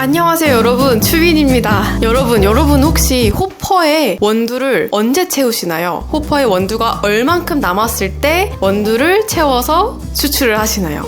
안녕하세요 여러분, 추빈입니다. 여러분 혹시 호퍼의 원두를 언제 채우시나요? 호퍼의 원두가 얼만큼 남았을 때 원두를 채워서 추출을 하시나요?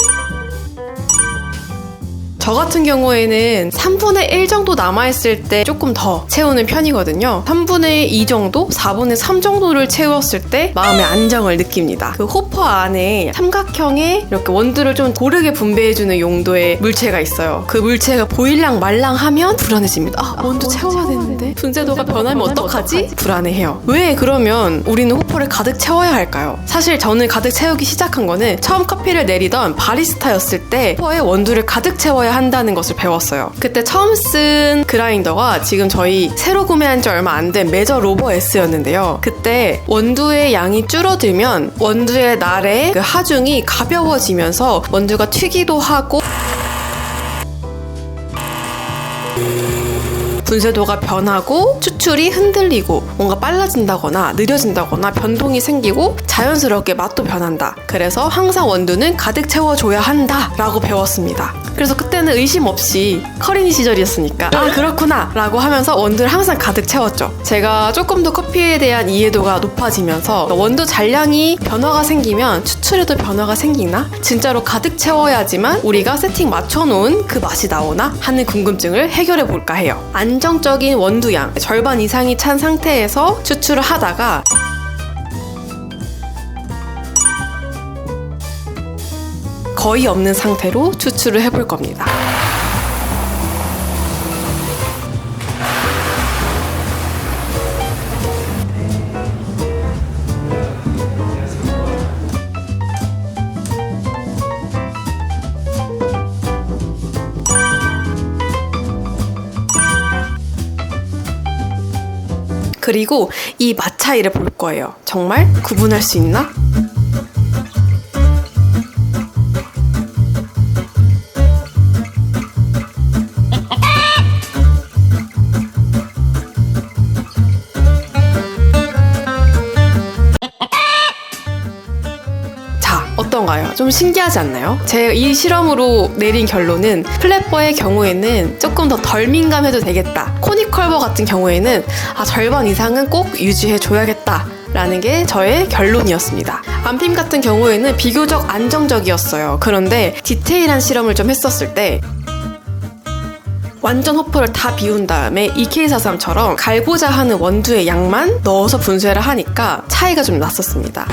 저 같은 경우에는 3분의 1 정도 남아있을 때 조금 더 채우는 편이거든요. 3분의 2 정도, 4분의 3 정도를 채웠을 때 마음의 안정을 느낍니다. 그 호퍼 안에 삼각형의 이렇게 원두를 좀 고르게 분배해주는 용도의 물체가 있어요. 그 물체가 보일랑 말랑하면 불안해집니다. 원두 채워야 되는데 분쇄도가 변하면 어떡하지? 불안해해요. 왜 그러면 우리는 호퍼를 가득 채워야 할까요? 사실 저는 가득 채우기 시작한 거는 처음 커피를 내리던 바리스타였을 때 호퍼에 원두를 가득 채워야 한다는 것을 배웠어요. 그때 처음 쓴 그라인더가 지금 저희 새로 구매한 지 얼마 안 된 메저 로버 S였는데요. 그때 원두의 양이 줄어들면 원두의 날의 그 하중이 가벼워지면서 원두가 튀기도 하고 분쇄도가 변하고 추출이 흔들리고 뭔가 빨라진다거나 느려진다거나 변동이 생기고 자연스럽게 맛도 변한다. 그래서 항상 원두는 가득 채워줘야 한다 라고 배웠습니다. 그래서 그때는 의심 없이 커리니 시절이었으니까 아 그렇구나 라고 하면서 원두를 항상 가득 채웠죠. 제가 조금 더 커피에 대한 이해도가 높아지면서 원두 잔량이 변화가 생기면 추출에도 변화가 생기나? 진짜로 가득 채워야지만 우리가 세팅 맞춰놓은 그 맛이 나오나? 하는 궁금증을 해결해 볼까 해요. 안정적인 원두양 절반 이상이 찬 상태에서 추출을 하다가 거의 없는 상태로 추출을 해볼 겁니다. 그리고 이 맛 차이를 볼 거예요. 정말 구분할 수 있나? 어떤가요? 좀 신기하지 않나요? 제가 이 실험으로 내린 결론은 플랫버의 경우에는 조금 더 덜 민감해도 되겠다. 코니컬버 같은 경우에는 절반 이상은 꼭 유지해줘야겠다 라는 게 저의 결론이었습니다. 암핌 같은 경우에는 비교적 안정적이었어요. 그런데 디테일한 실험을 좀 했었을 때 완전 호퍼를 다 비운 다음에 EK43처럼 갈고자 하는 원두의 양만 넣어서 분쇄를 하니까 차이가 좀 났었습니다.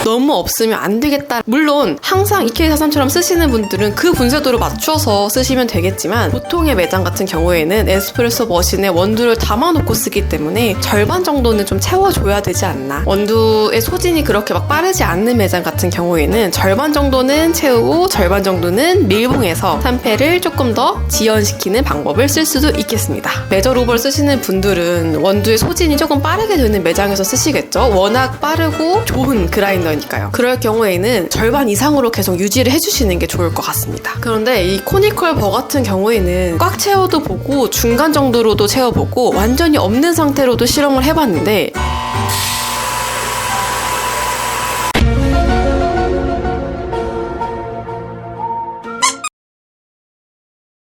너무 없으면 안 되겠다. 물론 항상 EK43처럼 쓰시는 분들은 그 분쇄도로 맞춰서 쓰시면 되겠지만 보통의 매장 같은 경우에는 에스프레소 머신에 원두를 담아놓고 쓰기 때문에 절반 정도는 좀 채워줘야 되지 않나. 원두의 소진이 그렇게 막 빠르지 않는 매장 같은 경우에는 절반 정도는 채우고 절반 정도는 밀봉해서 산패를 조금 더 지연시키는 방법을 쓸 수도 있겠습니다. 메저 로버를 쓰시는 분들은 원두의 소진이 조금 빠르게 되는 매장에서 쓰시겠죠. 워낙 빠르고 좋은 그라인더 니까요. 그럴 경우에는 절반 이상으로 계속 유지를 해주시는 게 좋을 것 같습니다. 그런데 이 코니컬버 같은 경우에는 꽉 채워도 보고 중간 정도로도 채워보고 완전히 없는 상태로도 실험을 해봤는데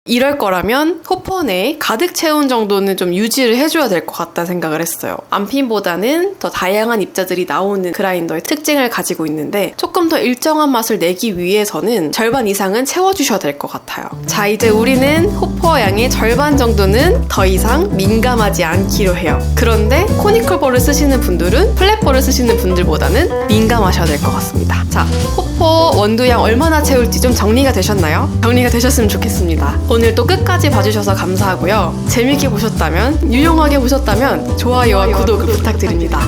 이럴 거라면 호퍼 내에 가득 채운 정도는 좀 유지를 해줘야 될 것 같다는 생각을 했어요. 암핀보다는 더 다양한 입자들이 나오는 그라인더의 특징을 가지고 있는데 조금 더 일정한 맛을 내기 위해서는 절반 이상은 채워주셔야 될 것 같아요. 자, 이제 우리는 호퍼 양의 절반 정도는 더 이상 민감하지 않기로 해요. 그런데 코니컬버를 쓰시는 분들은 플랫버를 쓰시는 분들보다는 민감하셔야 될 것 같습니다. 자, 호퍼 원두양 얼마나 채울지 좀 정리가 되셨나요? 정리가 되셨으면 좋겠습니다. 오늘 또 끝까지 봐주셔서 감사하고요. 재밌게 보셨다면, 유용하게 보셨다면 좋아요와 구독을 부탁드립니다.